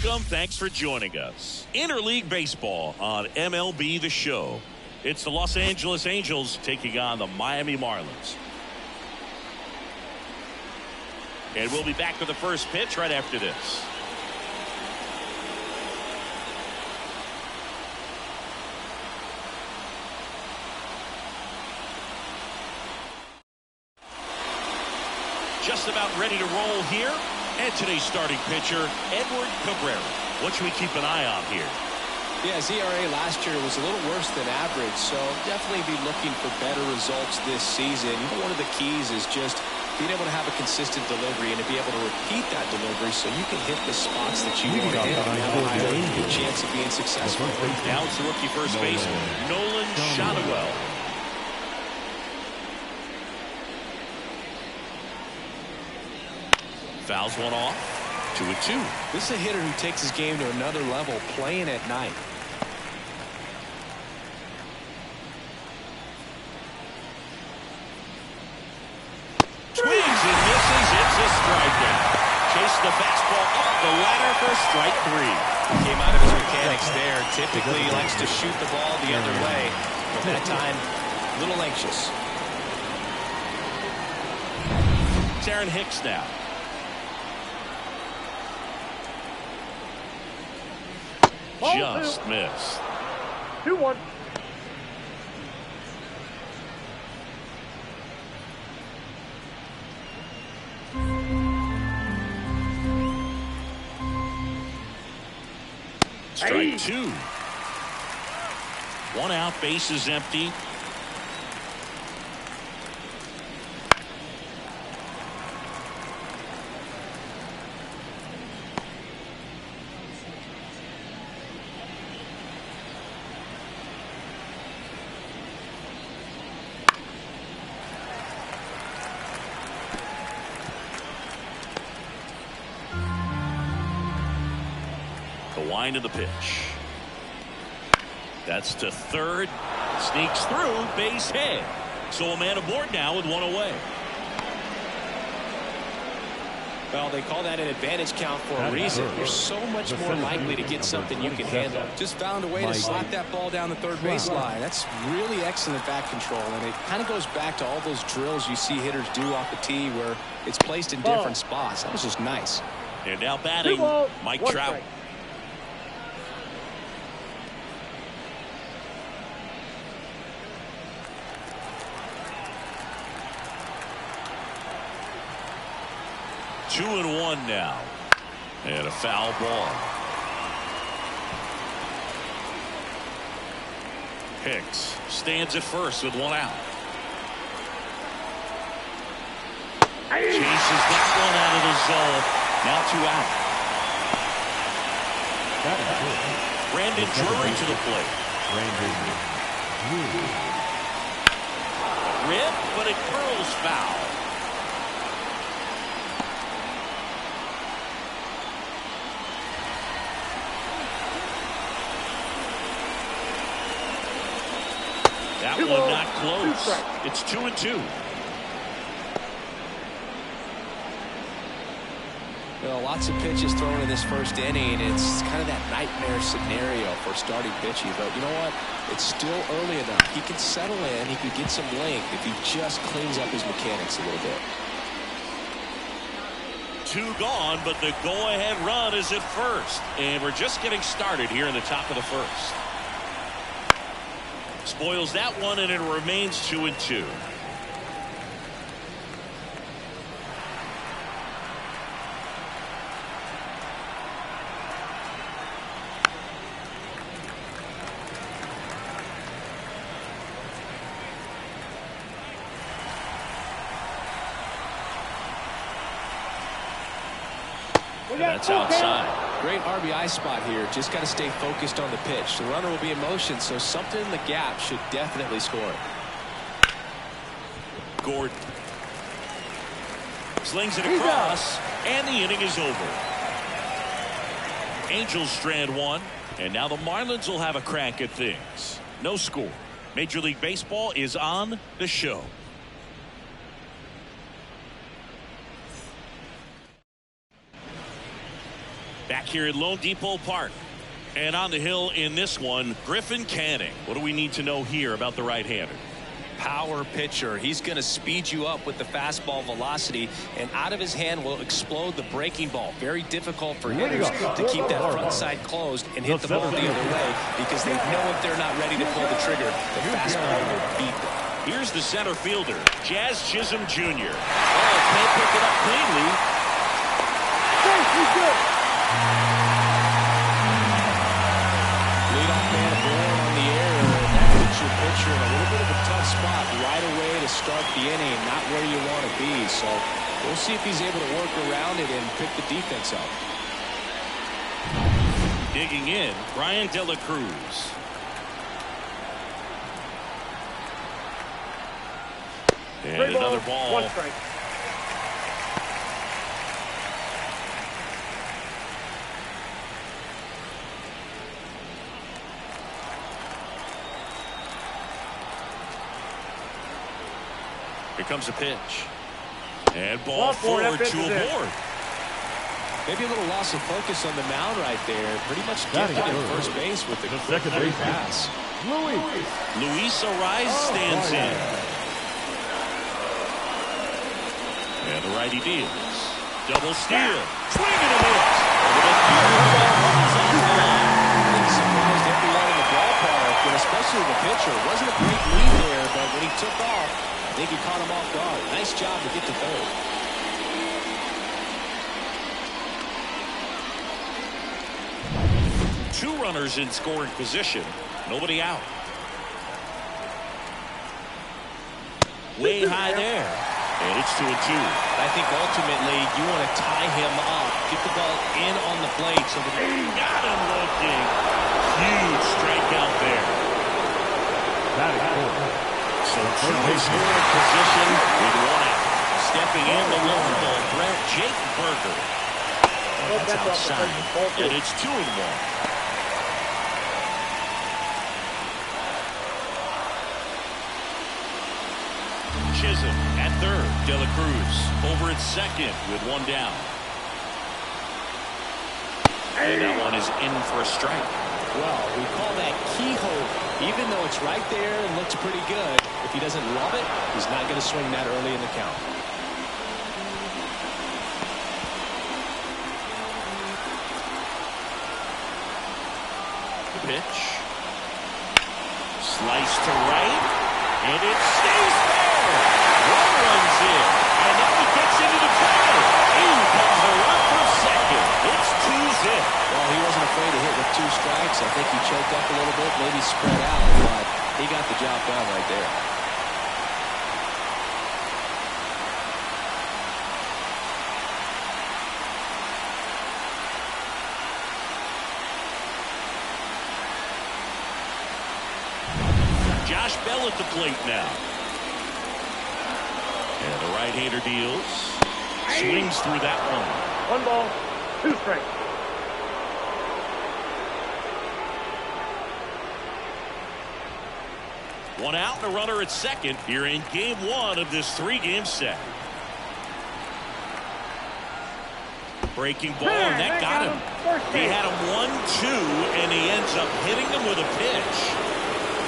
Welcome. Thanks for joining us. Interleague Baseball on MLB The Show. It's the Los Angeles Angels taking on the Miami Marlins. And we'll be back with the first pitch right after this. Just about ready to roll here. And today's starting pitcher, Edward Cabrera. What should we keep an eye on here? Yeah, his ERA last year was a little worse than average, so definitely be looking for better results this season. One of the keys is just being able to have a consistent delivery and to be able to repeat that delivery so you can hit the spots that you want to hit and have a higher chance of being successful. Now it's the rookie first baseman, Nolan Shotwell. Fouls one off. 2-2. This is a hitter who takes his game to another level playing at night. Swings and misses. It's a strikeout. Chasing the fastball up the ladder for strike 3. He came out of his mechanics there. Typically he likes to shoot the ball the other way, but that time a little anxious. It's Aaron Hicks now. Just missed. 2-1. Strike 2. 1 out, base is empty. Wind of the pitch. That's to third. Sneaks through, base hit. So a man aboard now with 1 away. Well, they call that an advantage count for a reason. You're so much more likely to get something you can handle. Just found a way to slap that ball down the third base line. That's really excellent bat control, and it kind of goes back to all those drills you see hitters do off the tee where it's placed in different spots. That was just nice. And now batting, Mike Trout. Two and 1 now. And a foul ball. Hicks stands at first with 1 out. Chases that one out of the zone. Now 2 out. Brandon Drury to the plate. Rip, but it curls foul. That one not close. It's 2-2. Well, lots of pitches thrown in this first inning. It's kind of that nightmare scenario for starting pitching. But you know what? It's still early enough. He can settle in. He can get some length if he just cleans up his mechanics a little bit. 2 gone, but the go-ahead run is at first. And we're just getting started here in the top of the first. Spoils that one, and it remains 2-2. That's outside. Great RBI spot here. Just got to stay focused on the pitch. The runner will be in motion, so something in the gap should definitely score. Gordon slings it across, and the inning is over. Angels strand 1, and now the Marlins will have a crack at things. No score. Major League Baseball is on the show. Back here at Lone Depot Park. And on the hill in this one, Griffin Canning. What do we need to know here about the right-hander? Power pitcher. He's going to speed you up with the fastball velocity, and out of his hand will explode the breaking ball. Very difficult for hitters to keep that front side closed and hit the ball the other way, because they know if they're not ready to pull the trigger, the fastball will beat them. Here's the center fielder, Jazz Chisholm Jr. Oh, can't pick it up cleanly. Leadoff man born on the air, and that puts your pitcher in a little bit of a tough spot right away to start the inning, not where you want to be. So we'll see if he's able to work around it and pick the defense up. Digging in, Brian De La Cruz. And another ball. 1 strike. Here comes a pitch. And ball forward to a board. Maybe a little loss of focus on the mound right there. Pretty much gifted at first base with the second base pass. Luis Ariz stands in. And the righty deals. Double steal. Swing and a miss. Surprised everyone in the ballpark, and especially the pitcher. It wasn't a great lead there, but when he took off, I think he caught him off guard. Nice job to get to third. Two runners in scoring position. Nobody out. Way high there. And it's 2-2. I think ultimately you want to tie him up, get the ball in on the plate so that he got him looking. Huge strikeout there. That is cool. So two in scoring position with 1 out. Stepping in the long ball threat, Jake Burger. That's outside. And it's 2-1. Chisholm at third. De La Cruz over at second with 1 down. And that one is in for a strike. Well, we call that keyhole. Even though it's right there and looks pretty good, if he doesn't love it, he's not going to swing that early in the count. The pitch. Slice to right. And it stays there. One runs in. And now he gets into the corner. In comes the run for second. It's 2-zip. Well, he wasn't afraid to hit with 2 strikes. I think he choked up a little bit, maybe spread out, but he got the job done right there. Josh Bell at the plate now. And the right-hander deals. Swings through that one. 1 ball, 2 strikes. One out and a runner at second here in game 1 of this 3-game set. Breaking ball, and that got him. He had him 1-2, and he ends up hitting him with a pitch.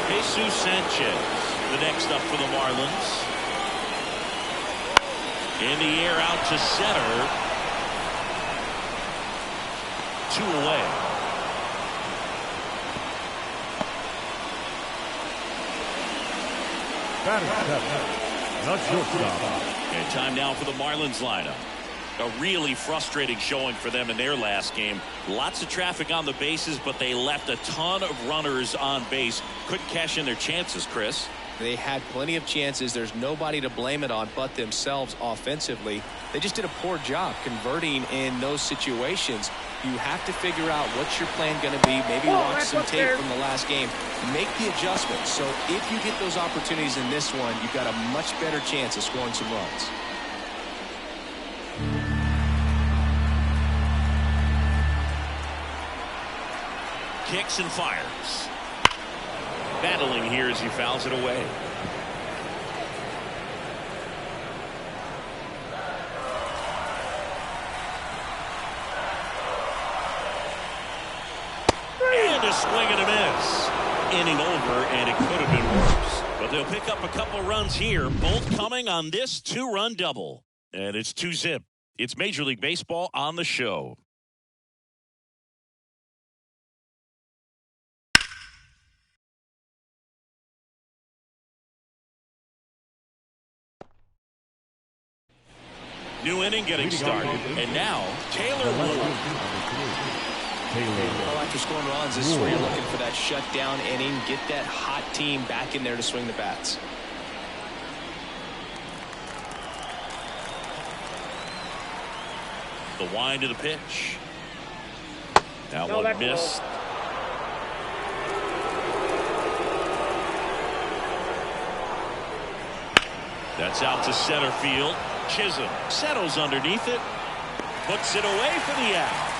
Jesus Sanchez, the next up for the Marlins. In the air out to center. 2 away. Not shortstop. And time now for the Marlins lineup. A really frustrating showing for them in their last game. Lots of traffic on the bases, but they left a ton of runners on base. Couldn't cash in their chances, Chris. They had plenty of chances. There's nobody to blame it on but themselves offensively. They just did a poor job converting in those situations. You have to figure out what's your plan going to be. Maybe watch some tape from the last game. Make the adjustments. So if you get those opportunities in this one, you've got a much better chance of scoring some runs. Kicks and fires. Battling here as he fouls it away. a swing and a miss. Inning over, and it could have been worse. But they'll pick up a couple runs here, both coming on this 2-run double. And it's 2-zip. It's Major League Baseball on the show. New inning getting started. And now, Taylor Ward. Well, after scoring runs, this is where you're looking for that shutdown inning. Get that hot team back in there to swing the bats. The wind of the pitch. That one missed. That's out to center field. Chisholm settles underneath it. Puts it away for the out.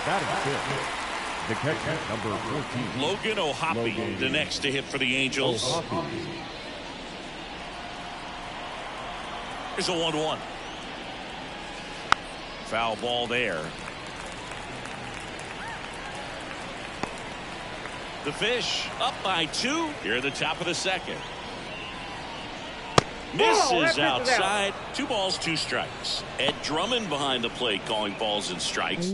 That is it. The catcher, number 14. Logan O'Hoppe, the next to hit for the Angels. Here's a 1-1. Foul ball there. The Fish up by 2 here at the top of the second. Misses outside. 2 balls, 2 strikes. Ed Drummond behind the plate calling balls and strikes.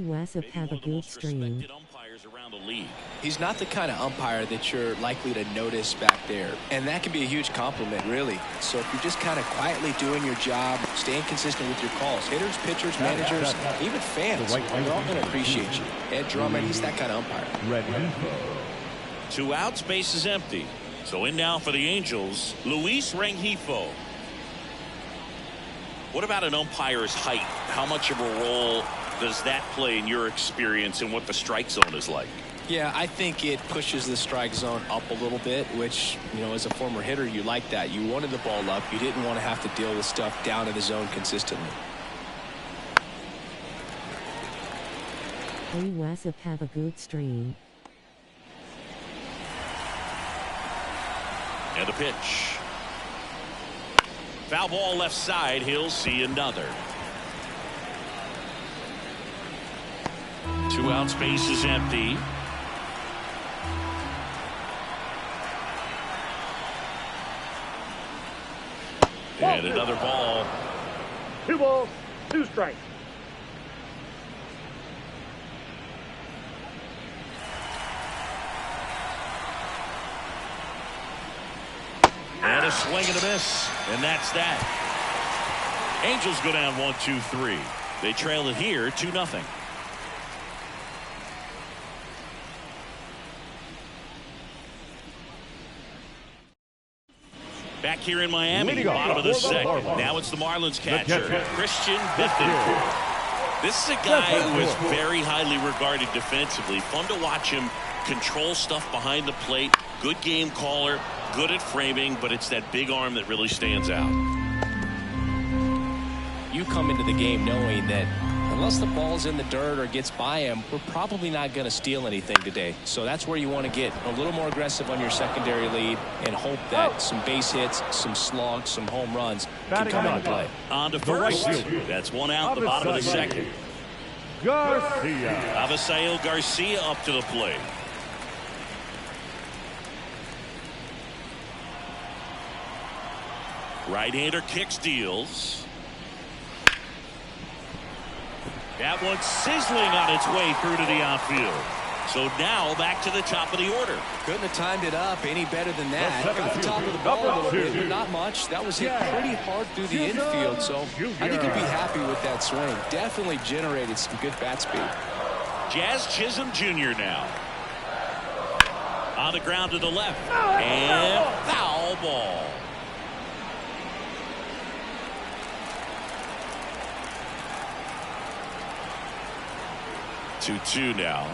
Have a good stream. Umpires around the league. He's not the kind of umpire that you're likely to notice back there. And that can be a huge compliment, really. So if you're just kind of quietly doing your job, staying consistent with your calls, hitters, pitchers, managers, even fans, they're all going to appreciate you. Ed Drummond, he's that kind of umpire. 2 outs, base is empty. So in now for the Angels, Luis Rengifo. What about an umpire's height? How much of a role does that play in your experience and what the strike zone is like? Yeah, I think it pushes the strike zone up a little bit, which, you know, as a former hitter, you like that. You wanted the ball up. You didn't want to have to deal with stuff down in the zone consistently. Have a good stream. And a pitch. Foul ball left side. He'll see another. 2 outs, base is empty. And another ball. 2 balls, 2 strikes. And a swing and a miss. And that's that. Angels go down 1-2-3. They trail it here 2-0. Back here in Miami, bottom of the second. Now it's the Marlins catcher, Christian Bittencourt. This is a guy who is very highly regarded defensively. Fun to watch him control stuff behind the plate. Good game caller, good at framing, but it's that big arm that really stands out. You come into the game knowing that unless the ball's in the dirt or gets by him, we're probably not going to steal anything today. So that's where you want to get a little more aggressive on your secondary lead and hope that some base hits, some slugs, some home runs can come into play. On to first. That's 1 out, the bottom of the second. Avisail Garcia up to the plate. Right-hander kicks, deals. That one's sizzling on its way through to the outfield. So now back to the top of the order. Couldn't have timed it up any better than that. Got the top of the ball a little bit, but not much. That was hit pretty hard through the infield, so I think he'd be happy with that swing. Definitely generated some good bat speed. Jazz Chisholm Jr. now. On the ground to the left. And foul ball. 2-2 now.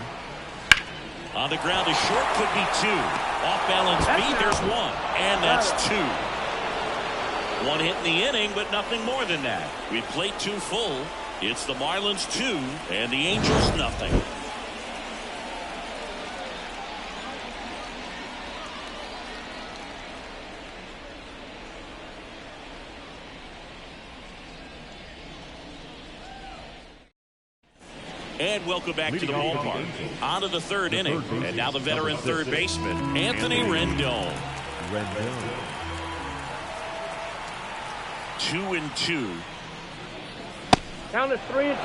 On the ground is short, could be 2. Off balance beat, there's 1. And that's 2. 1 hit in the inning, but nothing more than that. We played 2 full. It's the Marlins 2 and the Angels nothing. And welcome back to the ballpark. On to the third inning. And now the veteran third baseman, Anthony Rendon. 2-2. Count is 3-2.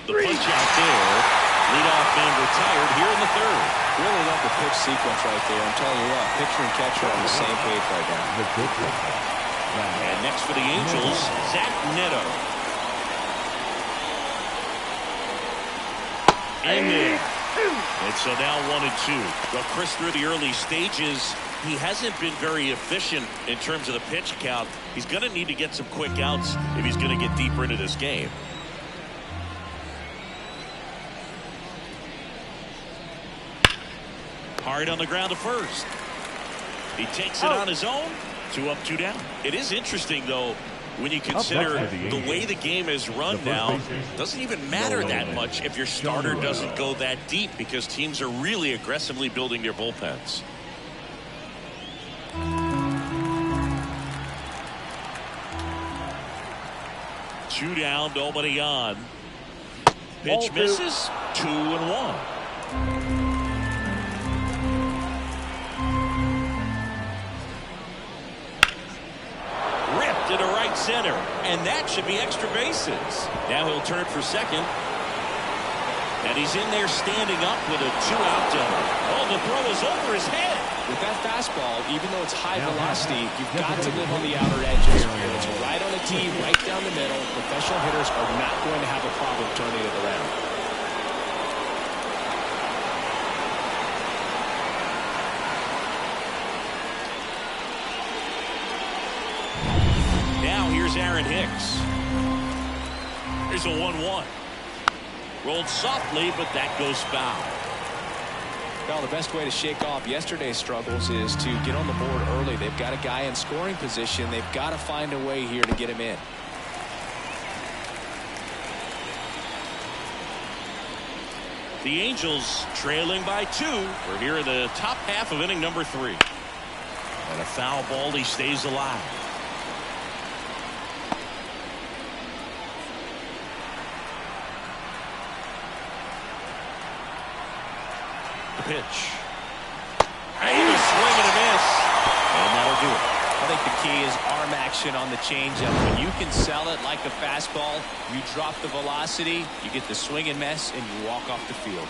The punch out there. Leadoff man retired here in the third. Really love the pitch sequence right there. I'm telling you what, pitcher and catcher are on the same page right now. And next for the Angels, Zach Neto. And so now 1-2. Well, Chris, through the early stages, he hasn't been very efficient in terms of the pitch count. He's going to need to get some quick outs if he's going to get deeper into this game. Hard on the ground to first. He takes it on his own. 2 up, 2 down. It is interesting, though, when you consider the way the game is run now. It doesn't even matter that much if your starter doesn't go that deep, because teams are really aggressively building their bullpens. Two down, nobody on. Pitch misses. 2-1. To right center, and that should be extra bases. Now he'll turn for second, and he's in there standing up with a 2-out double. Oh, the throw is over his head. With that fastball, even though it's high velocity, you've got to live on the outer edges. It's right on the tee, right down the middle. Professional hitters are not going to have a problem turning it around. Aaron Hicks. Here's a 1-1. Rolled softly, but that goes foul. Well, the best way to shake off yesterday's struggles is to get on the board early. They've got a guy in scoring position. They've got to find a way here to get him in. The Angels trailing by 2. We're here in the top half of inning number 3. And a foul ball, he stays alive. Pitch. He was swing and a miss, and that'll do it. I think the key is arm action on the changeup. When you can sell it like a fastball, you drop the velocity, you get the swing and miss, and you walk off the field.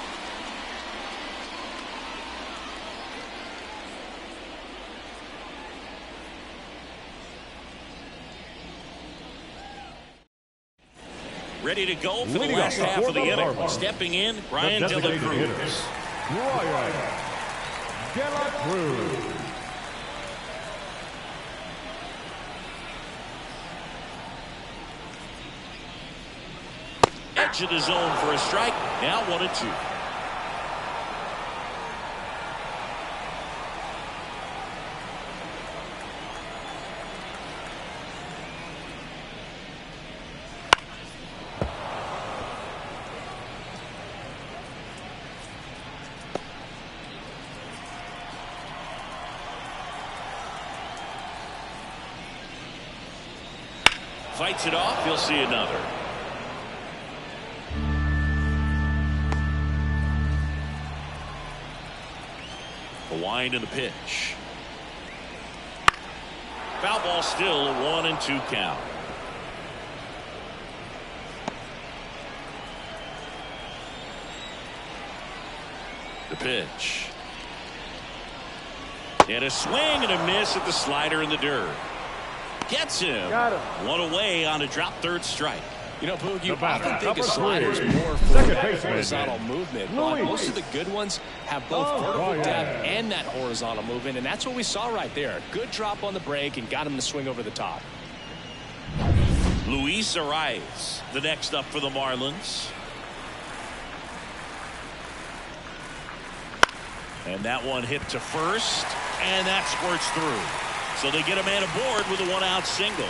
Ready to go for the last half of the inning. Stepping in, Brian De La Cruz. Brian De La Cruz. Edge of the zone for a strike. Now 1-2. Fights it off. He'll see another. The wind and the pitch. Foul ball still, a 1-2 count. The pitch. And a swing and a miss at the slider in the dirt. Gets him. Got him. One away on a drop third strike. You know, Boog, you The batter, often think number of sliders 3. more for Second that baseman, horizontal movement, but Luis. most of the good ones have both vertical depth and that horizontal movement, and that's what we saw right there. Good drop on the break and got him to swing over the top. Luis Arias, the next up for the Marlins. And that one hit to first, and that squirts through. So they get a man aboard with a 1-out single.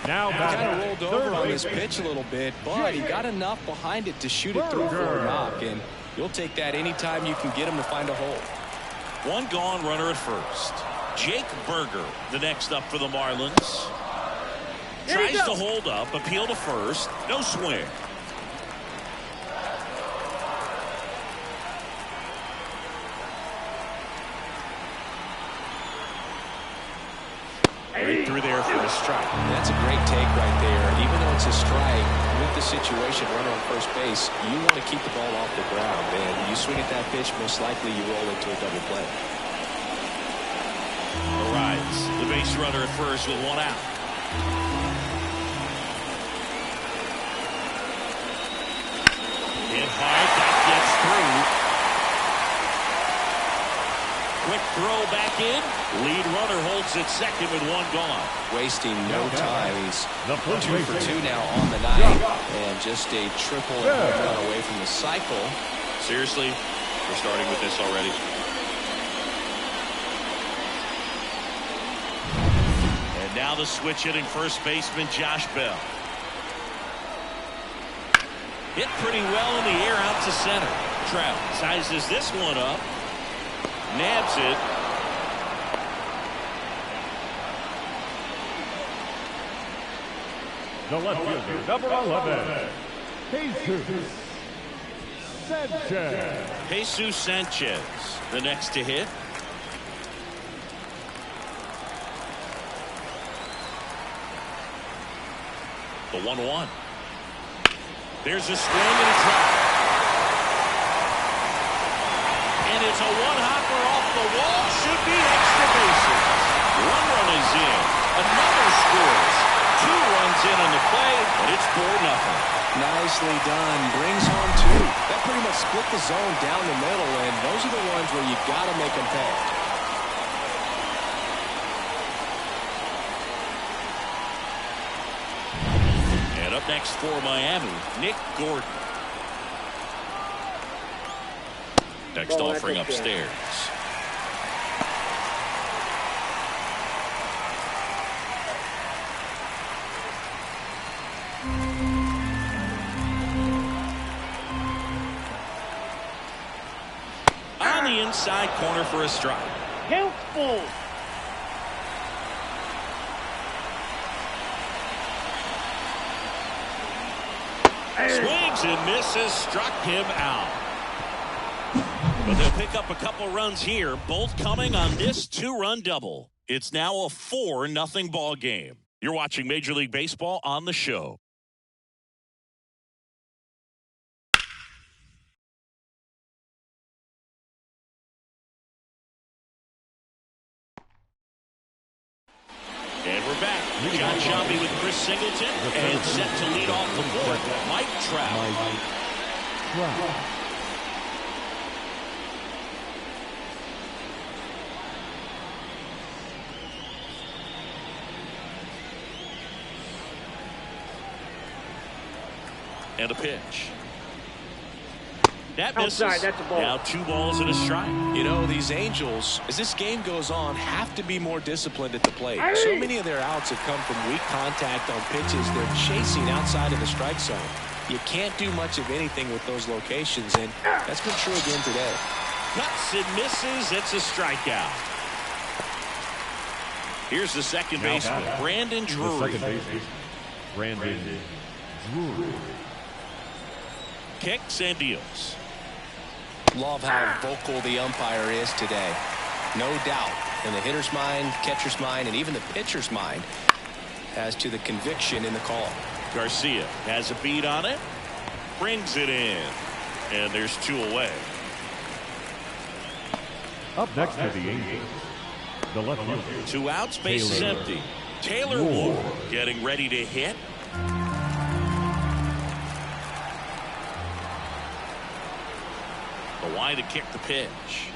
Now He kind of rolled over on this pitch a little bit, but he got enough behind it to shoot it through for a knock, and you'll take that anytime you can get him to find a hole. One gone, runner at first. Jake Berger, the next up for the Marlins. Tries to hold up, appeal to first, no swing. Right through there for a strike. That's a great take right there. Even though it's a strike, with the situation, runner on first base, you want to keep the ball off the ground. And you swing at that pitch, most likely you roll into a double play. Arrives the base runner at first with one out. Hit hard, that gets through. Quick throw back in. Lead runner holds at second with one gone. Wasting no time. He's 2 for 2 now on the night. And just a triple and home run away from the cycle. Seriously, we're starting with this already. And now the switch hitting first baseman Josh Bell. Hit pretty well in the air out to center. Trout sizes this one up. Nabs it. The left fielder, number 11, Jesus Sanchez. Jesus Sanchez, the next to hit. The 1-1. There's a swing and a drop. And it's a one-hopper off the wall. Should be extra bases. One run is in. Another scores. 2 runs in on the play, but it's 4-0. Nicely done. Brings home 2. That pretty much split the zone down the middle, and those are the ones where you got to make them pay. And up next for Miami, Nick Gordon. Next offering upstairs. On the inside corner for a strike. Count full. Swings and misses, struck him out. But they'll pick up a couple runs here, both coming on this 2-run double. It's now a 4-0 ball game. You're watching Major League Baseball on the show. And we're back. John Shelby with Chris Singleton, and set to lead off the board, Mike Trout. And a pitch. That misses. Outside, that's a ball. Now 2 balls and a strike. You know, these Angels, as this game goes on, have to be more disciplined at the plate. So many of their outs have come from weak contact on pitches they're chasing outside of the strike zone. You can't do much of anything with those locations, and that's been true again today. Cuts and misses. It's a strikeout. Here's the second baseman, Brandon Drury. Brandon Drury. Kicks and deals. Love how vocal the umpire is today. No doubt in the hitter's mind, catcher's mind, and even the pitcher's mind as to the conviction in the call. Garcia has a beat on it. Brings it in. And there's 2 away. Up next for the Angels, the left fielder. 2 outs, base is empty. Taylor Ward getting ready to hit. The line to kick the pitch.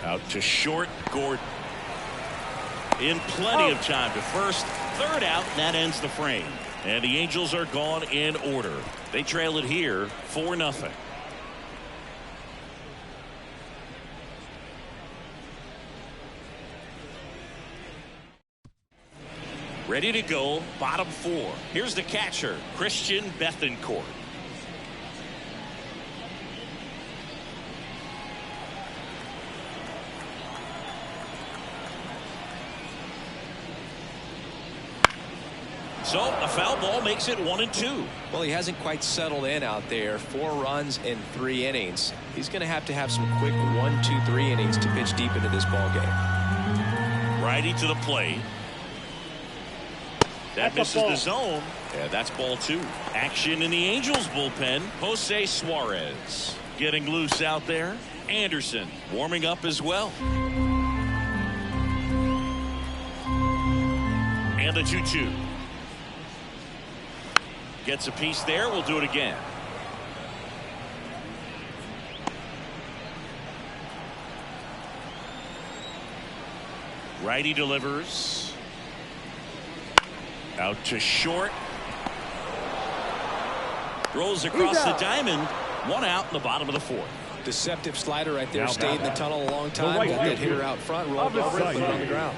Out to short, Gordon. In plenty of time to first. 3rd out, and that ends the frame. And the Angels are gone in order. They trail it here 4-0. Ready to go, bottom 4. Here's the catcher, Christian Bethancourt. So a foul ball makes it 1-2. Well, he hasn't quite settled in out there. 4 runs in 3 innings. He's going to have some quick 1, 2, 3 innings to pitch deep into this ball game. Righty to the plate. That misses the zone. Yeah, that's ball 2. Action in the Angels bullpen. Jose Suarez getting loose out there. Anderson warming up as well. And the 2-2. Gets a piece there. We'll do it again. Righty delivers. Out to short. Throws across the diamond. 1 out in the bottom of the 4th. Deceptive slider right there. Stayed in the tunnel a long time. Got that hitter out front. Rolled over it, put it on the ground.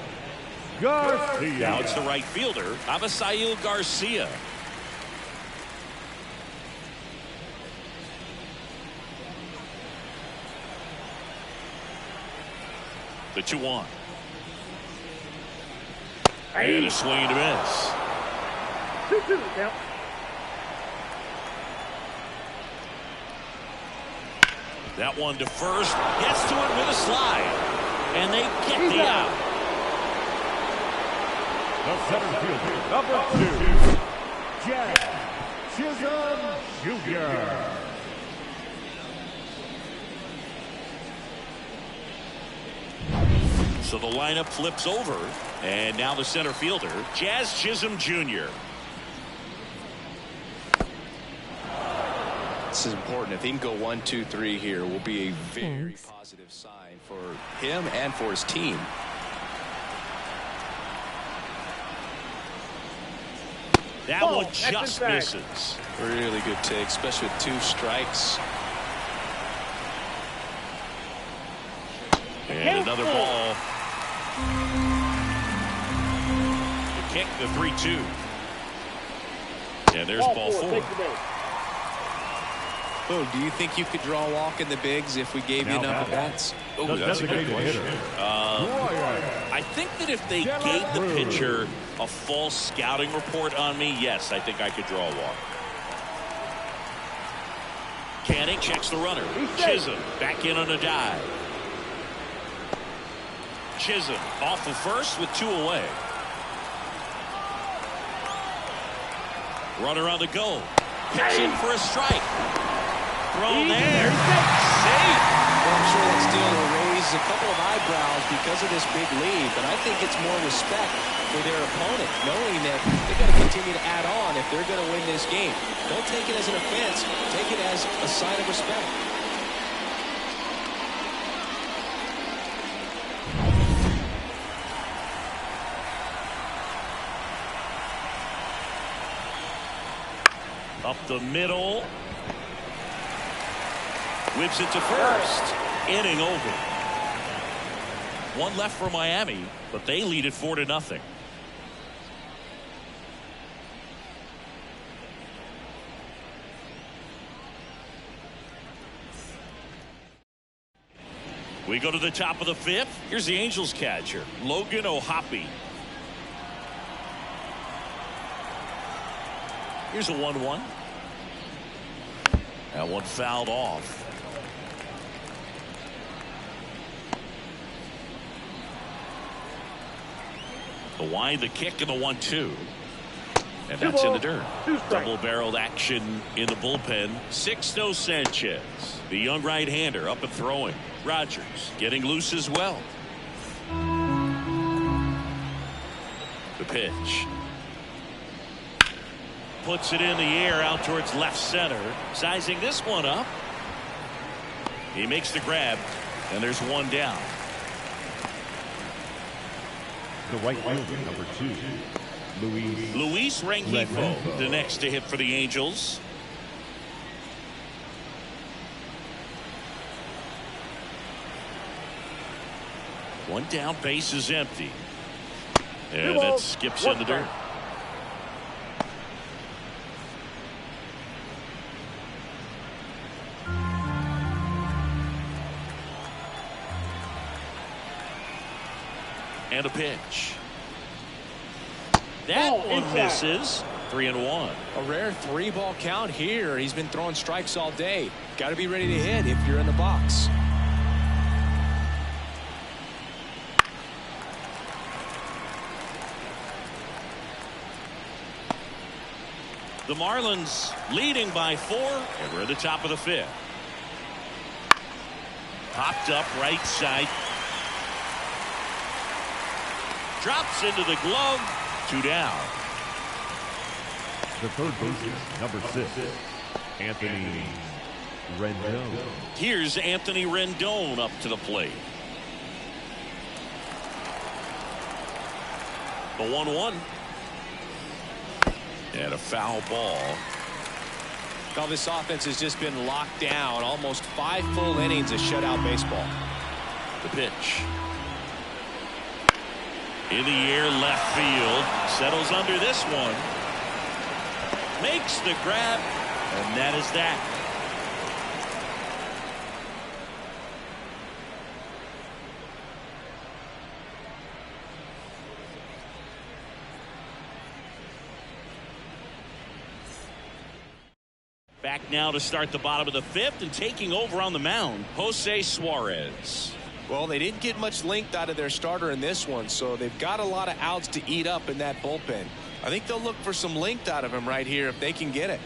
Garcia. Now it's the right fielder, Avisail Garcia. The 2-1. And a swing and a miss. 2-2 count. That one to first. Gets to it with a slide. And they get the out. The center fielder, number 2, Jazz Chisholm Jr. So the lineup flips over, and now the center fielder, Jazz Chisholm Jr. This is important. If he can go 1, 2, 3 here, will be a very positive sign for him and for his team. That one just misses. Really good take, especially with 2 strikes. And another ball. The kick, the 3-2. And there's ball 4. Oh, do you think you could draw a walk in the bigs if we gave you enough at bats? Oh, that's a good question. I think that if they gave the pitcher a false scouting report on me, yes, I think I could draw a walk. Canning checks the runner. Chisholm back in on a dive. Chisholm off of first with 2 away. Runner on the go. Pitching for a strike. Thrown there. Safe. Well, I'm sure that still will raise a couple of eyebrows because of this big lead, but I think it's more respect for their opponent, knowing that they've got to continue to add on if they're going to win this game. Don't take it as an offense. Take it as a sign of respect. Up the middle. Whips it to first. Inning over. 1 left for Miami, but they lead it 4-0. We go to the top of the 5th. Here's the Angels catcher, Logan O'Hoppe. Here's a 1-1. That one fouled off. The wind, the kick, and the 1-2. And that's in the dirt. Double-barreled action in the bullpen. Sixto Sanchez, the young right-hander, up and throwing. Rogers getting loose as well. The pitch. Puts it in the air out towards left center. Sizing this one up. He makes the grab, and there's 1 down. The right fielder, number 2, Luis Rengifo, the next to hit for the Angels. One down, base is empty. And it skips in the dirt. And a pitch. That one misses. 3-1. A rare 3-ball count here. He's been throwing strikes all day. Got to be ready to hit if you're in the box. The Marlins leading by 4, and we're at the top of the 5th. Popped up right side. Drops into the glove. 2 down. The third baseman, number 6, Anthony Rendon. Here's Anthony Rendon up to the plate. The 1-1. And a foul ball. Well, this offense has just been locked down. Almost 5 full innings of shutout baseball. The pitch. In the air, left field. Settles under this one. Makes the grab. And that is that. Back now to start the bottom of the 5th, and taking over on the mound, Jose Suarez. Well, they didn't get much length out of their starter in this one, so they've got a lot of outs to eat up in that bullpen. I think they'll look for some length out of him right here if they can get it.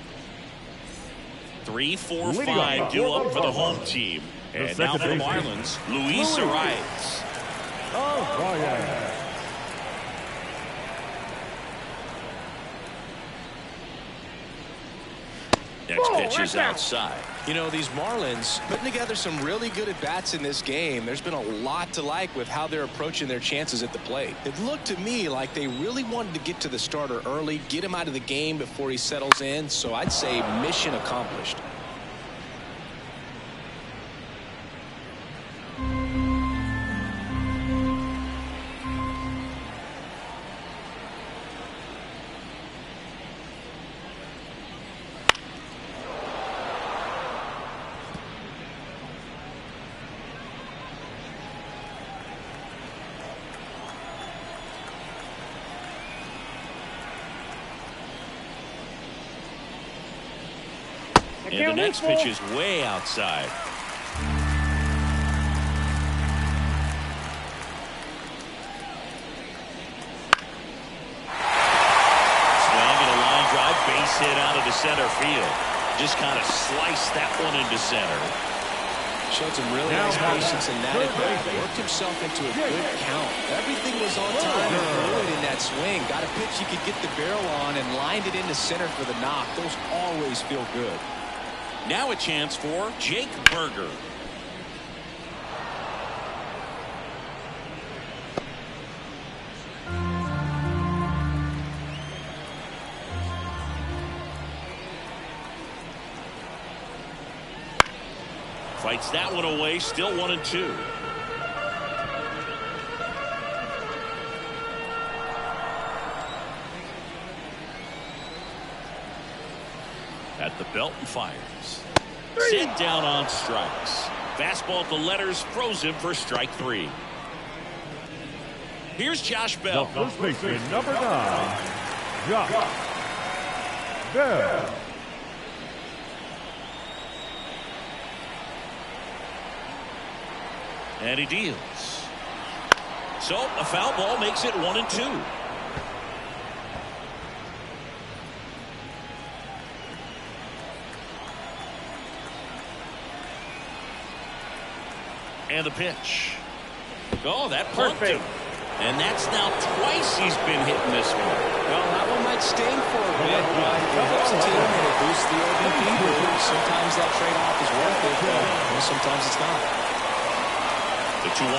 3, 4, 5 due up for the home team. And now for the Marlins, Luis Arias. Oh, yeah. Next pitch is outside. You know, these Marlins putting together some really good at-bats in this game. There's been a lot to like with how they're approaching their chances at the plate. It looked to me like they really wanted to get to the starter early, get him out of the game before he settles in. So I'd say mission accomplished. And the next pitch is way outside. Swung and a line drive, base hit out of the center field. Just kind of sliced that one into center. Showed some really nice patience in that at bat. Worked himself into a good count. Everything was on time and fluid in that swing. Got a pitch he could get the barrel on and lined it into center for the knock. Those always feel good. Now a chance for Jake Berger. Fights that one away, still 1-2. At the belt and fires. Set down on strikes. Fastball at the letters, froze him for strike 3. Here's Josh Bell. The first baseman, number 9, Josh Bell. And he deals. So a foul ball makes it 1-2. And the pitch. Oh, that plunked him. And that's now twice he's been hitting this one. Well, that one might sting for a bit, but it helps the team and it boosts the OBP. Sometimes that trade-off is worth it, but sometimes it's not. The 2-1.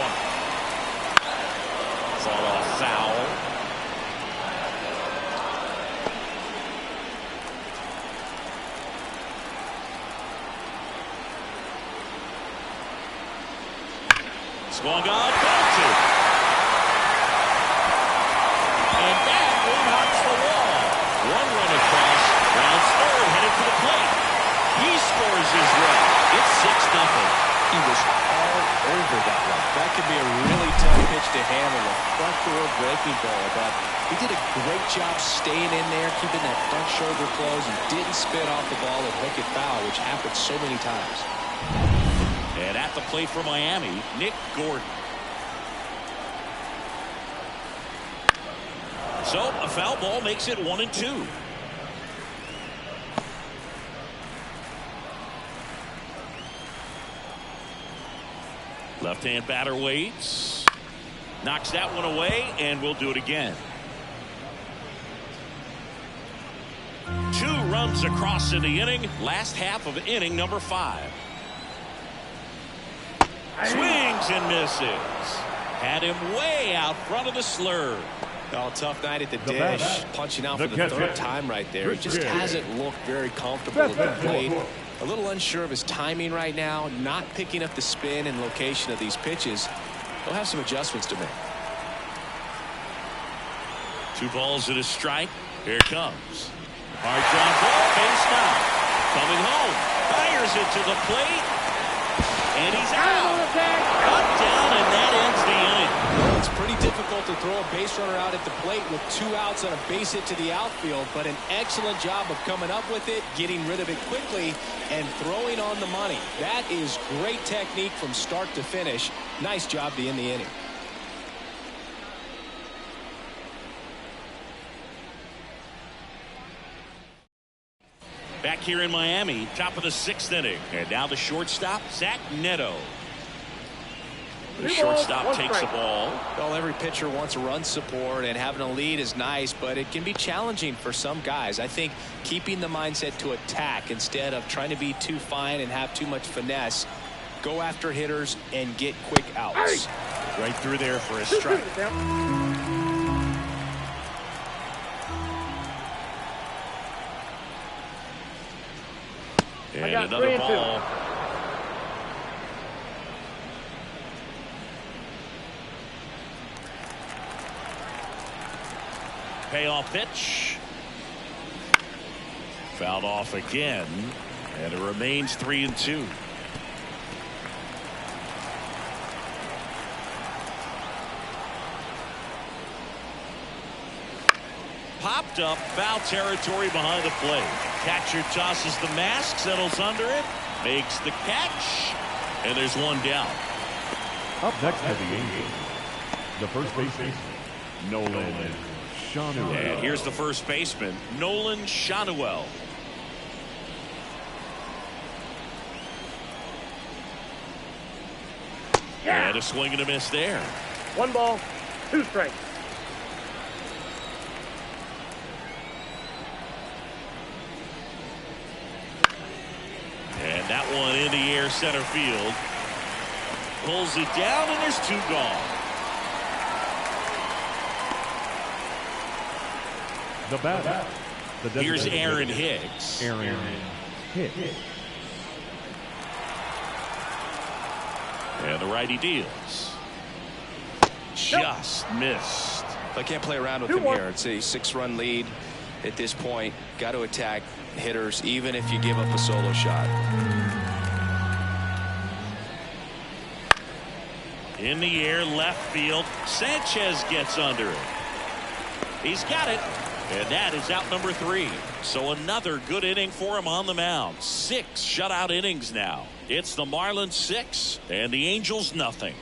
Fall off foul. Swung on, ball 2. And that one knocks the wall. 1 run across, rounds third, headed to the plate. He scores as well. It's 6-0. He was all over that one. That could be a really tough pitch to handle with front door breaking ball, but he did a great job staying in there, keeping that front shoulder closed. He didn't spin off the ball and hook it foul, which happens so many times. And at the plate for Miami, Nick Gordon. So a foul ball makes it 1-2. Left-hand batter waits. Knocks that one away, and we'll do it again. 2 runs across in the inning. Last half of inning number 5. Swings and misses. Had him way out front of the slurve. Oh, tough night at the dish. Punching out for the 3rd time right there. He just hasn't looked very comfortable at the plate. A little unsure of his timing right now. Not picking up the spin and location of these pitches. He'll have some adjustments to make. 2 balls and a strike. Here it comes. Hard ground ball, base foul. Coming home. Fires it to the plate. And he's out. Cut down, and that ends the inning. Well, it's pretty difficult to throw a base runner out at the plate with 2 outs on a base hit to the outfield, but an excellent job of coming up with it, getting rid of it quickly, and throwing on the money. That is great technique from start to finish. Nice job to end the inning. Back here in Miami, top of the 6th inning. And now the shortstop, Zach Neto. The shortstop takes the ball. Well, every pitcher wants run support, and having a lead is nice, but it can be challenging for some guys. I think keeping the mindset to attack instead of trying to be too fine and have too much finesse. Go after hitters and get quick outs. Right through there for a strike. And another ball. Payoff pitch. Fouled off again. And it remains 3-2. Popped up, foul territory behind the plate. Catcher tosses the mask, settles under it, makes the catch, and there's one down. Up next for the Angels, the first baseman, Nolan Schanuel. And here's the first baseman, Nolan Schanuel. And a swing and a miss there. 1 ball, 2 strikes. And that one in the air, center field. Pulls it down, and there's 2 gone. The batter. Here's Aaron Hicks. Aaron Hicks. And the righty deals. Just missed. I can't play around with him here. It's a 6-run lead at this point. Got to attack hitters, even if you give up a solo shot. In the air, left field. Sanchez gets under it. He's got it. And that is out number 3. So another good inning for him on the mound. 6 shutout innings now. It's the Marlins 6 and the Angels nothing.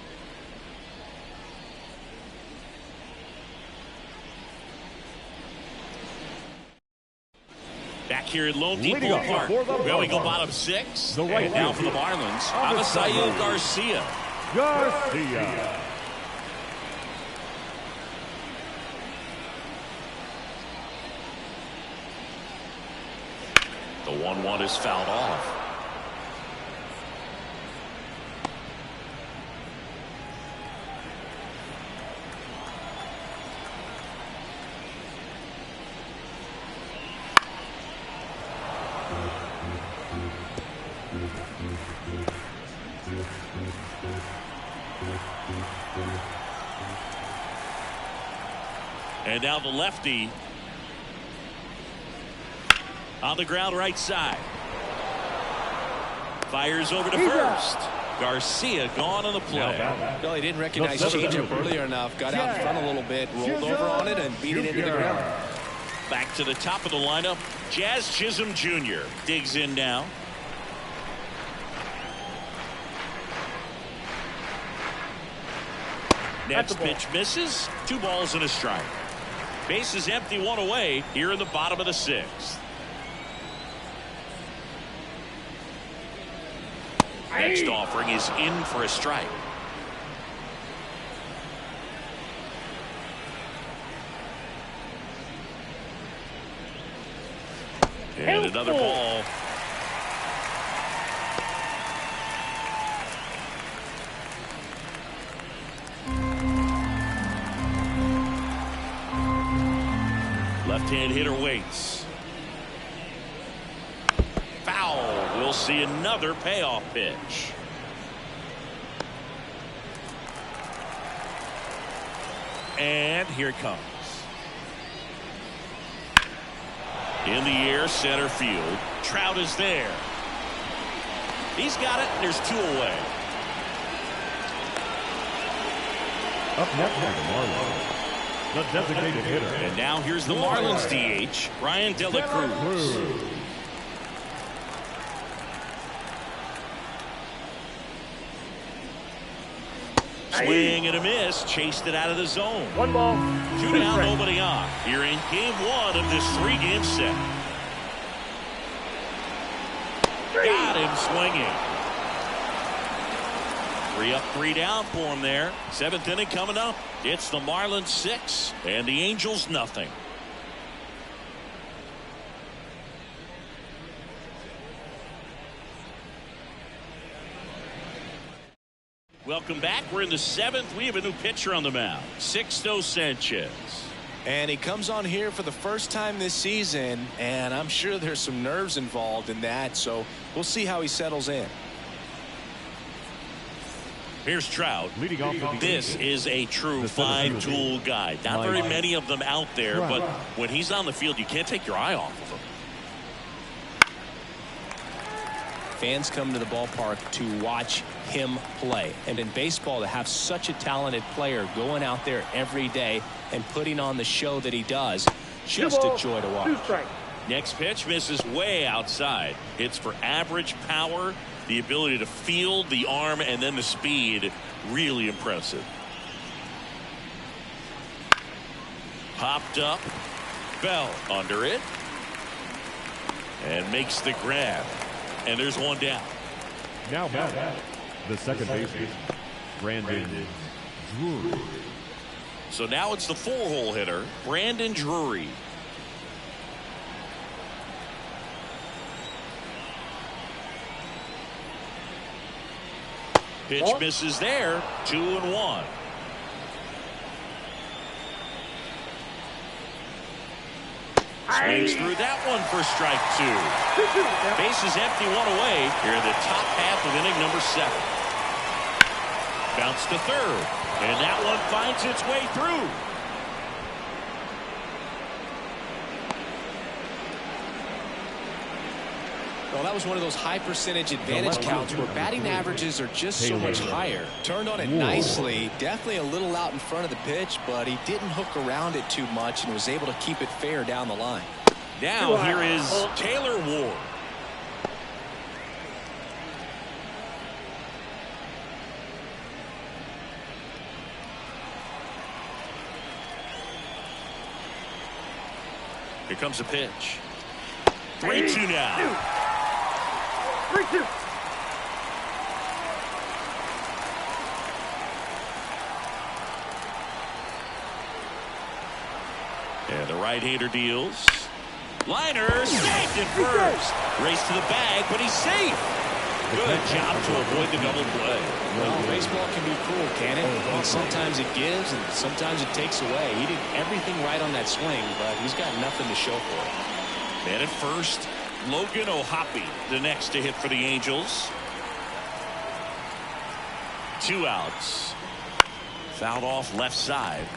Back here at Lone Depot Park, where we go bottom 6. And now for the Marlins, Avisail Garcia. The 1-1 is fouled off. And now the lefty on the ground right side. Fires over to first. Garcia gone on the play. Well, he didn't recognize changeup earlier enough. Got out in front a little bit, rolled over on it, and beat it into the ground. Back to the top of the lineup. Jazz Chisholm Jr. digs in now. Next pitch misses. 2 balls and a strike. Base is empty, 1 away here in the bottom of the 6th. Next offering is in for a strike. And another ball. Left-hand hitter waits. Foul. We'll see another payoff pitch. And here it comes. In the air, center field. Trout is there. He's got it. There's 2 away. Up next are the Marlins. The designated hitter. And now here's the Marlins DH, Brian De La Cruz. Swing and a miss. Chased it out of the zone. 1 ball. 2 down, nobody on. Here in game 1 of this 3-game set. Got him swinging. 3 up, 3 down for him there. 7th inning coming up. It's the Marlins 6 and the Angels nothing. Welcome back. We're in the 7th. We have a new pitcher on the mound, Sixto Sanchez. And he comes on here for the first time this season, and I'm sure there's some nerves involved in that, so we'll see how he settles in. Here's Trout. Leading off This is a true fine-tool guy. Not very many of them out there, but when he's on the field, you can't take your eye off of him. Fans come to the ballpark to watch him play. And in baseball, to have such a talented player going out there every day and putting on the show that he does, just a joy to watch. Next pitch misses way outside. Hits for average power, the ability to field, the arm, and then the speed. Really impressive. Popped up. Bell under it. And makes the grab. And there's 1 down. Now back, the second baseman, Brandon Drury. So now it's the 4-hole hitter, Brandon Drury. Pitch misses there. 2-1. Swings through that one for strike 2. Base is empty, 1 away here in the top half of inning number 7. Bounce to third, and that one finds its way through. Well, that was one of those high percentage advantage counts where batting averages are just so much higher. Turned on it nicely, definitely a little out in front of the pitch, but he didn't hook around it too much and was able to keep it fair down the line. Now here is Taylor Ward. Here comes a pitch. 3-2 now. 3-2. And the right-hander deals. Liner saved at first. Race to the bag, but he's safe. Good job to avoid the double play. Well, baseball can be cruel, can it? I mean, sometimes it gives and sometimes it takes away. He did everything right on that swing, but he's got nothing to show for it. And at first, Logan O'Hoppe, the next to hit for the Angels. 2 outs. Fouled off left side.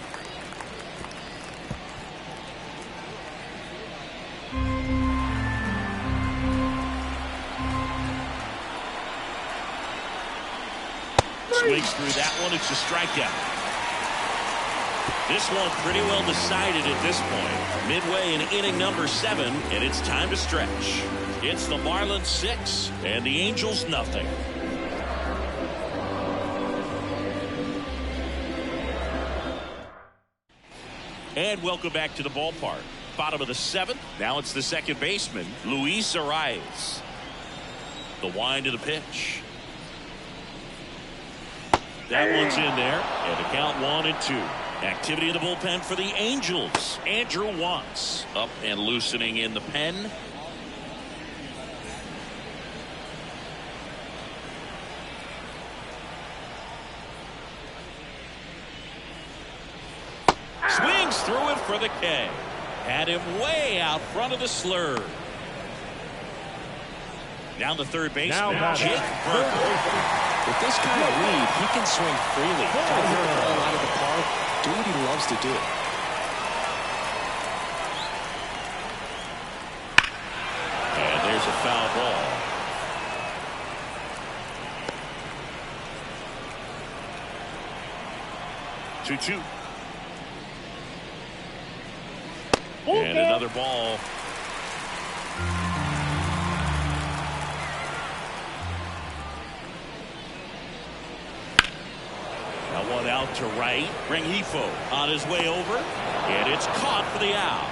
Swings through that one. It's a strikeout. This one pretty well decided at this point. Midway in inning number 7, and it's time to stretch. It's the Marlins 6 and the Angels nothing. And welcome back to the ballpark. Bottom of the 7th. Now it's the second baseman, Luis Arias. The wind to the pitch. That one's in there. And the count 1-2. Activity in the bullpen for the Angels. Andrew Watts up and loosening in the pen. Swings through it for the K. Had him way out front of the slur. Now the third baseman, Jake Burke. With this kind of lead, he can swing freely. Try to hit the ball out of the park. Do what he loves to do. And there's a foul ball. Two. And another ball. Now one out to right. Rengifo on his way over. And it's caught for the out.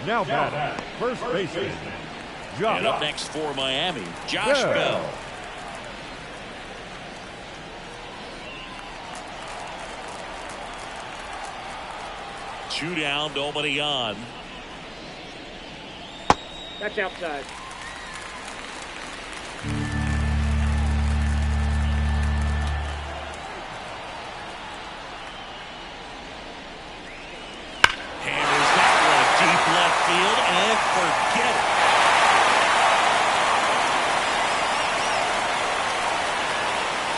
Now batting, first baseman, Josh. And up next for Miami, Josh Bell. Two down, nobody on. That's outside. Hammers that one deep left field and forget it.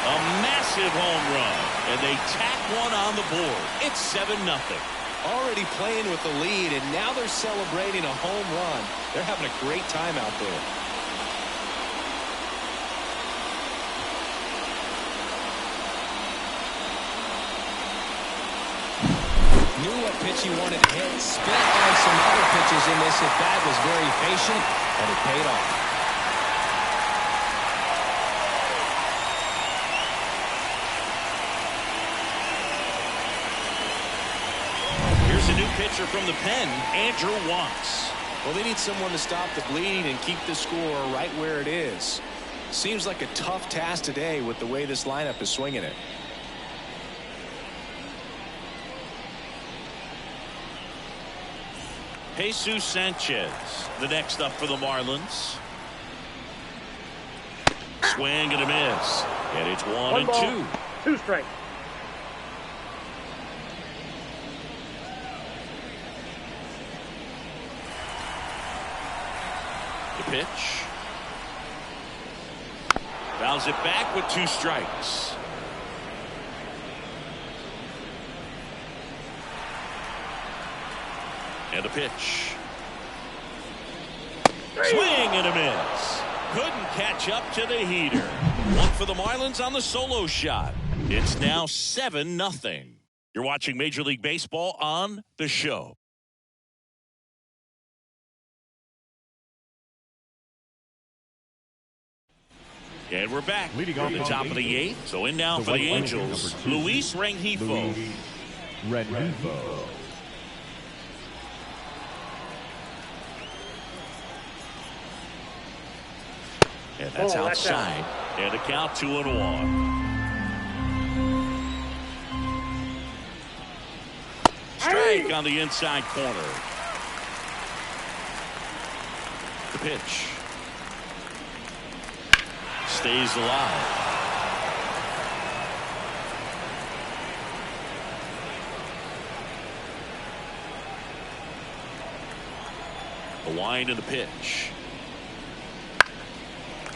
A massive home run, and they tack one on the board. It's 7-0. Already playing with the lead, and now they're celebrating a home run. They're having a great time out there. Knew what pitch he wanted to hit. Spit on some other pitches in this at-bat. Was very patient, and it paid off. A new pitcher from the pen, Andrew Watts. Well, they need someone to stop the bleeding and keep the score right where it is. Seems like a tough task today with the way this lineup is swinging it. Jesus Sanchez, the next up for the Marlins. Swing and a miss. And it's 1-2. 2 strikes. The pitch. Fouls it back with 2 strikes. And the pitch. Swing and a miss. Couldn't catch up to the heater. One for the Marlins on the solo shot. It's now 7-0. You're watching Major League Baseball on The Show. And we're back. Leading From off the on top of the 8th. So in now for the Angels, Luis Rengifo. Rengifo. And that's outside. And a count 2-1. Strike on the inside corner. The pitch. Stays alive. The wind and the pitch.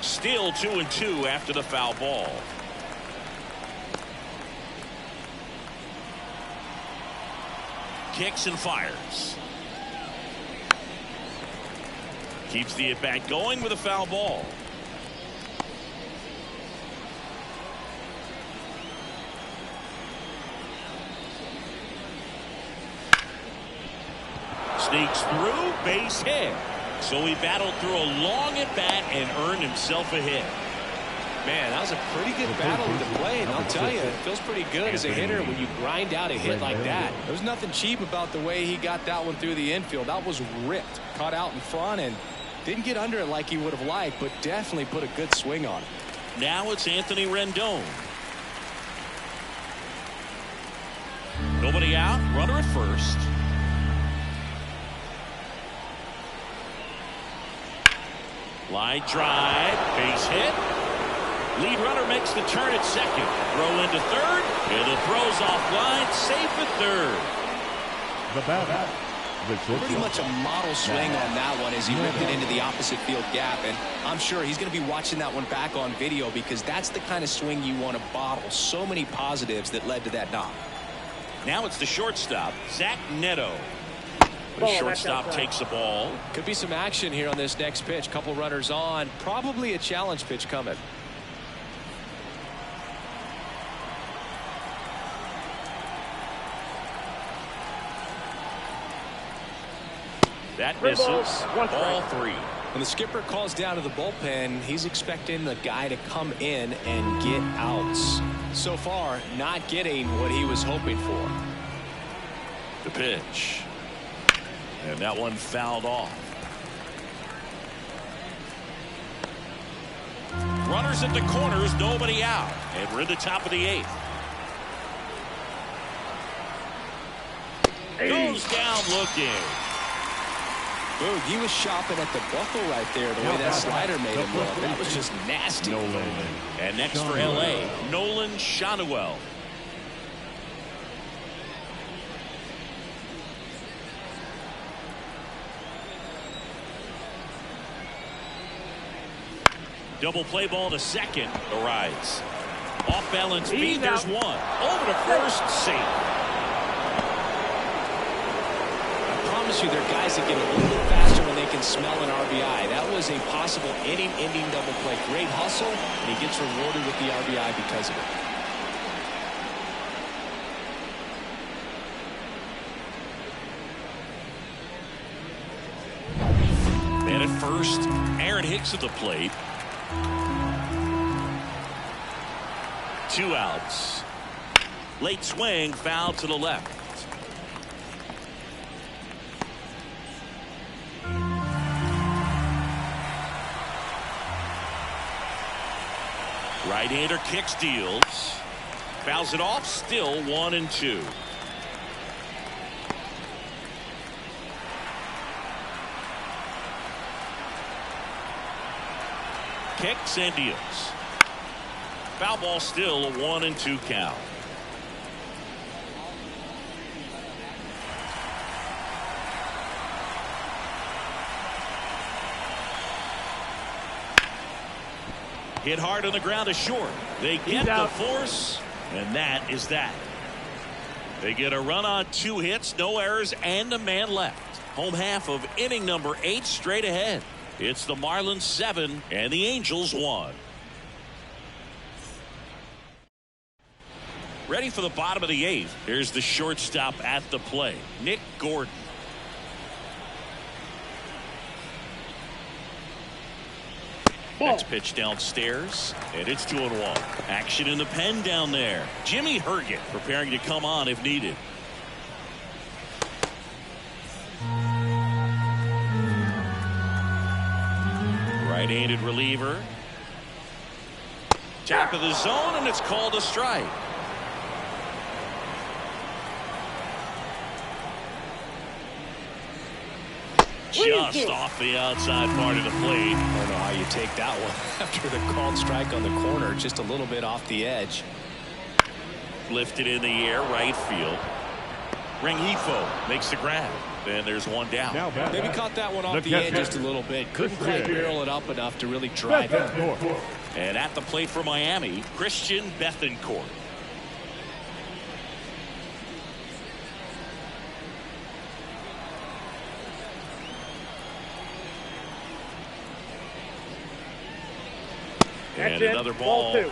Still 2-2 after the foul ball. Kicks and fires. Keeps the at-bat going with a foul ball. sneaks through, base hit. So he battled through a long at bat and earned himself a hit. Man, that was a pretty good battle at the plate, and I'll tell you, it feels pretty good as a hitter when you grind out a hit like that. There's nothing cheap about the way he got that one through the infield. That was ripped, caught out in front, and didn't get under it like he would have liked, but definitely put a good swing on it. Now it's Anthony Rendon. Nobody out, runner at first. Line drive, base hit. Lead runner makes the turn at second. Throw into third. And the throw's offline. Safe at third. The batter. Pretty much a model swing on that one as he ripped it into the opposite field gap. And I'm sure he's going to be watching that one back on video because that's the kind of swing you want to bottle. So many positives that led to that knock. Now it's the shortstop, Zach Neto. The shortstop takes the ball. Could be some action here on this next pitch. Couple runners on. Probably a challenge pitch coming. That misses. Ball 3. When the skipper calls down to the bullpen, he's expecting the guy to come in and get outs. So far, not getting what he was hoping for. The pitch. And that one fouled off. Runners at the corners, nobody out. And we're in the top of the 8th. Goes down looking. Boog, he was shopping at the buckle right there, the way that slider made him look. That was just nasty. And next for L.A., Nolan Shanuel. Double play ball to second. Arrives. Off balance feed. There's one. Over to first. Safe. You there are guys that get a little bit faster when they can smell an RBI. That was a possible inning-ending double play. Great hustle, and he gets rewarded with the RBI because of it. And at first, Aaron Hicks at the plate. 2 outs. Late swing, foul to the left. Right-hander kicks, deals. Fouls it off, still 1-2. Kicks and deals. Foul ball, still a 1-2 count. Hit hard on the ground to short. They get the force, and that is that. They get a run on 2 hits, no errors, and a man left. Home half of inning number 8 straight ahead. It's the Marlins 7 and the Angels 1. Ready for the bottom of the 8th. Here's the shortstop at the plate, Nick Gordon. Next pitch downstairs, and it's 2-1. Action in the pen down there. Jimmy Herget preparing to come on if needed. Right-handed reliever. Top of the zone, and it's called a strike. Just off the outside part of the plate. I don't know how you take that one after the called strike on the corner, just a little bit off the edge. Lifted in the air, right field. Rengifo makes the grab. Then there's one down. Maybe caught that one off the edge just a little bit. Couldn't quite barrel it up enough to really drive it. And at the plate for Miami, Christian Bethancourt. And another ball. 2.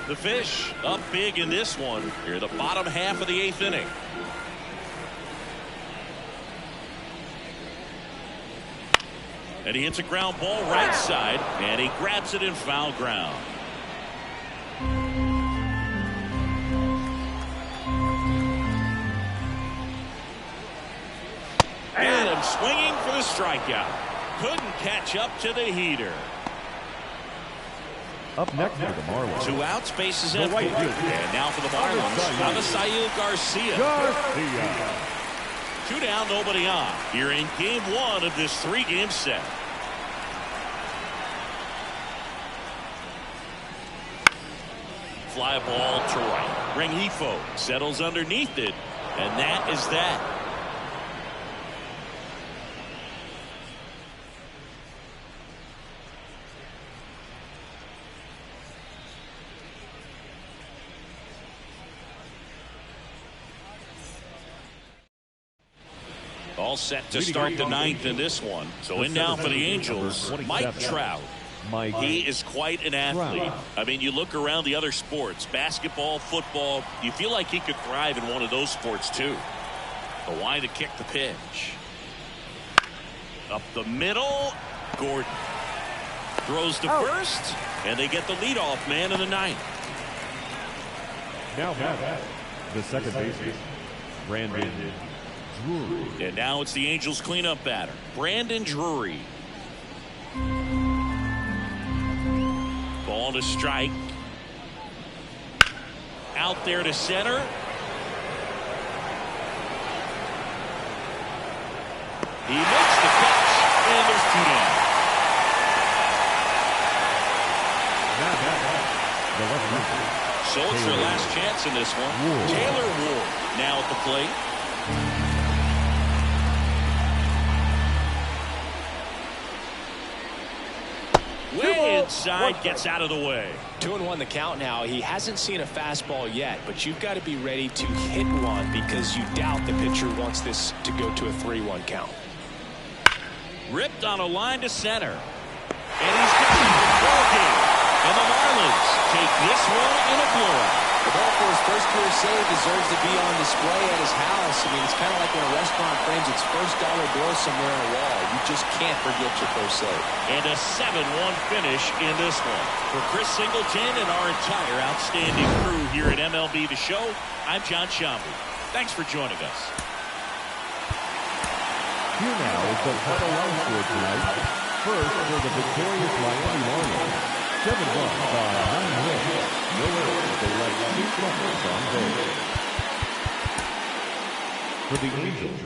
The Fish up big in this one. Here, the bottom half of the 8th inning. And he hits a ground ball right side, and he grabs it in foul ground. And swinging for the strikeout. Couldn't catch up to the heater. Up next for the Marlins. 2 outs, bases empty. And now for the Marlins, Avisail Garcia. 2 down, nobody on. Here in game 1 of this 3-game set. Fly ball to right. Rengifo settles underneath it, and that is that. All set to start the 9th in this one. So in now for the Angels, Mike Trout. He is quite an athlete. I mean, you look around the other sports, basketball, football, you feel like he could thrive in one of those sports too. The line to kick the pitch. Up the middle, Gordon throws to first, and they get the leadoff man in the 9th. Now the second baseman, Brandon Drury. And now it's the Angels cleanup batter, Brandon Drury. Ball to strike. Out there to center. He makes the catch, and there's 2 down. So it's their last chance in this one. Taylor Ward now at the plate. Way inside, gets out of the way. 2-1 the count now. He hasn't seen a fastball yet, but you've got to be ready to hit one because you doubt the pitcher wants this to go to a 3-1 count. Ripped on a line to center. And he's got the ball game. And the Marlins take this one in a blowout. The ball for his first career save deserves to be on display at his house. I mean, it's kind of like when a restaurant frames its first dollar bill somewhere on a wall. You just can't forget your first save. And a 7-1 finish in this one. For Chris Singleton and our entire outstanding crew here at MLB The Show, I'm John Shambu. Thanks for joining us. Here now is the final line score tonight. First for the victorious Miami Marlins. 7 runs by 9 hits. No errors. They left 2 runners on base. For the Angels,